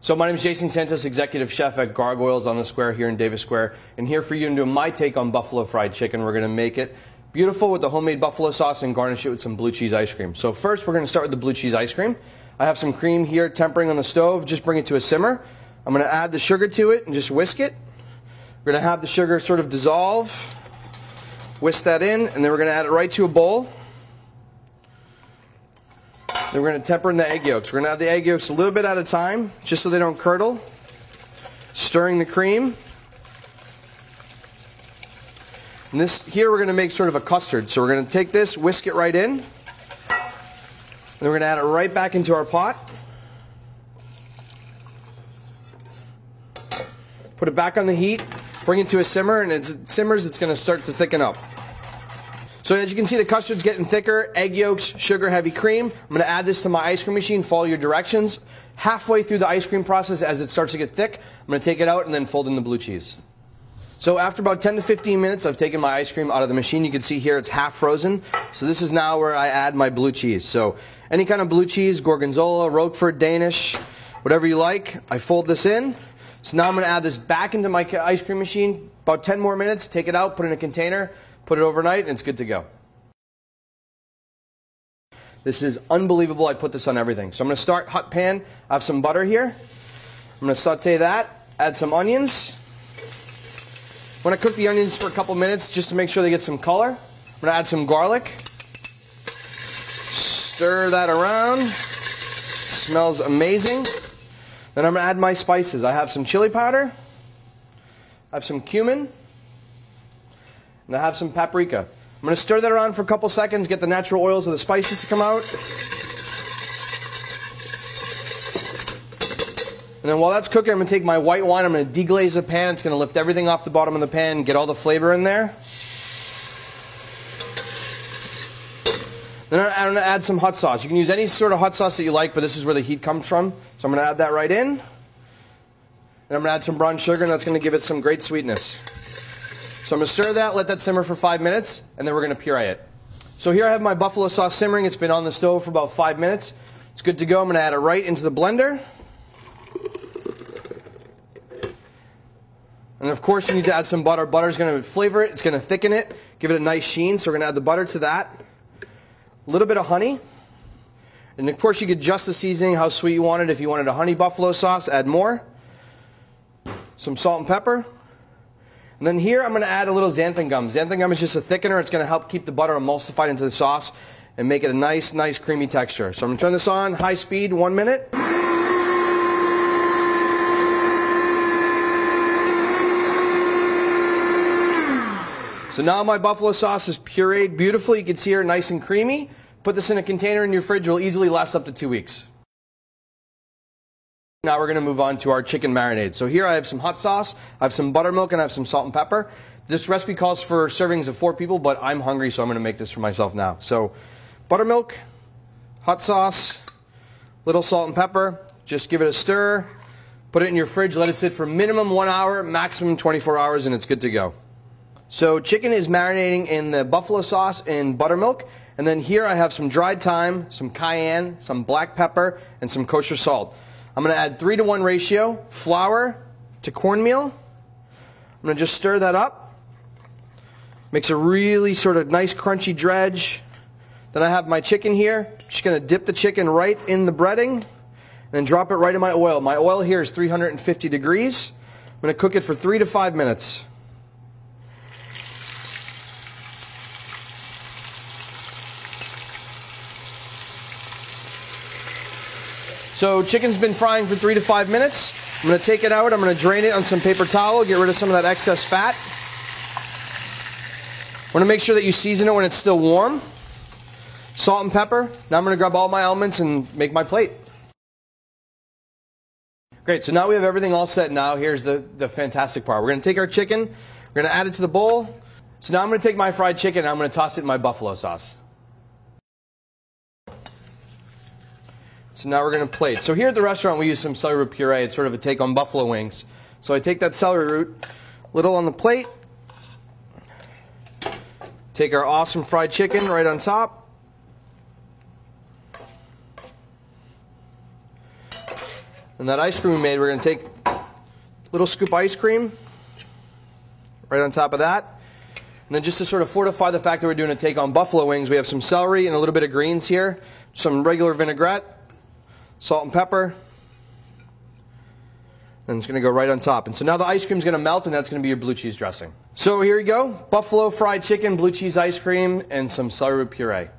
So my name is Jason Santos, Executive Chef at Gargoyles on the Square here in Davis Square. And here for you to do my take on buffalo fried chicken. We're going to make it beautiful with the homemade buffalo sauce and garnish it with some blue cheese ice cream. So first we're going to start with the blue cheese ice cream. I have some cream here tempering on the stove. Just bring it to a simmer. I'm going to add the sugar to it and just whisk it. We're going to have the sugar sort of dissolve. Whisk that in, and then we're going to add it right to a bowl. Then we're going to temper in the egg yolks. We're going to add the egg yolks a little bit at a time, just so they don't curdle. Stirring the cream. And this here we're going to make sort of a custard. So we're going to take this, whisk it right in. And we're going to add it right back into our pot. Put it back on the heat. Bring it to a simmer, and as it simmers, it's going to start to thicken up. So as you can see, the custard's getting thicker, egg yolks, sugar, heavy cream. I'm going to add this to my ice cream machine, follow your directions. Halfway through the ice cream process, as it starts to get thick, I'm going to take it out and then fold in the blue cheese. So after about 10 to 15 minutes, I've taken my ice cream out of the machine. You can see here it's half frozen. So this is now where I add my blue cheese. So any kind of blue cheese, Gorgonzola, Roquefort, Danish, whatever you like, I fold this in. So now I'm going to add this back into my ice cream machine. About 10 more minutes, take it out, put it in a container, put it overnight, and it's good to go. This is unbelievable. I put this on everything. So I'm going to start hot pan. I have some butter here. I'm going to saute that, add some onions. I'm going to cook the onions for a couple minutes just to make sure they get some color. I'm going to add some garlic. Stir that around. Smells amazing. Then I'm going to add my spices. I have some chili powder. I have some cumin. And I have some paprika. I'm going to stir that around for a couple seconds, get the natural oils of the spices to come out. And then while that's cooking, I'm going to take my white wine. I'm going to deglaze the pan. It's going to lift everything off the bottom of the pan and get all the flavor in there. Then I'm going to add some hot sauce. You can use any sort of hot sauce that you like, but this is where the heat comes from. So I'm going to add that right in. And I'm going to add some brown sugar, and that's going to give it some great sweetness. So I'm going to stir that, let that simmer for 5 minutes, and then we're going to puree it. So here I have my buffalo sauce simmering. It's been on the stove for about 5 minutes. It's good to go. I'm going to add it right into the blender. And of course you need to add some butter. Butter is going to flavor it. It's going to thicken it, give it a nice sheen. So we're going to add the butter to that. A little bit of honey. And of course you could adjust the seasoning, how sweet you want it. If you wanted a honey buffalo sauce, add more. Some salt and pepper. And then here I'm going to add a little xanthan gum. Xanthan gum is just a thickener. It's going to help keep the butter emulsified into the sauce and make it a nice creamy texture. So I'm going to turn this on, high speed, 1 minute. So now my buffalo sauce is pureed beautifully. You can see her nice and creamy. Put this in a container in your fridge. It will easily last up to 2 weeks. Now we're going to move on to our chicken marinade. So here I have some hot sauce, I have some buttermilk, and I have some salt and pepper. This recipe calls for servings of 4 people, but I'm hungry, so I'm going to make this for myself now. So buttermilk, hot sauce, little salt and pepper. Just give it a stir. Put it in your fridge. Let it sit for minimum 1 hour, maximum 24 hours, and it's good to go. So chicken is marinating in the buffalo sauce and buttermilk. And then here I have some dried thyme, some cayenne, some black pepper, and some kosher salt. I'm going to add 3-to-1 ratio, flour to cornmeal. I'm going to just stir that up. Makes a really sort of nice crunchy dredge. Then I have my chicken here. Just going to dip the chicken right in the breading and then drop it right in my oil. My oil here is 350 degrees. I'm going to cook it for 3 to 5 minutes. So chicken's been frying for 3 to 5 minutes. I'm going to take it out. I'm going to drain it on some paper towel, get rid of some of that excess fat. I want to make sure that you season it when it's still warm. Salt and pepper. Now I'm going to grab all my elements and make my plate. Great, so now we have everything all set. Now here's the fantastic part. We're going to take our chicken, we're going to add it to the bowl. So now I'm going to take my fried chicken and I'm going to toss it in my buffalo sauce. So now we're going to plate. So here at the restaurant we use some celery root puree. It's sort of a take on buffalo wings. So I take that celery root, little on the plate, take our awesome fried chicken right on top, And that ice cream we made, we're going to take a little scoop ice cream right on top of that. And then just to sort of fortify the fact that we're doing a take on buffalo wings, we have some celery and a little bit of greens here, some regular vinaigrette, salt and pepper, and it's going to go right on top. And so now the ice cream is going to melt, and that's going to be your blue cheese dressing. So here you go, buffalo fried chicken, blue cheese ice cream, and some celery puree.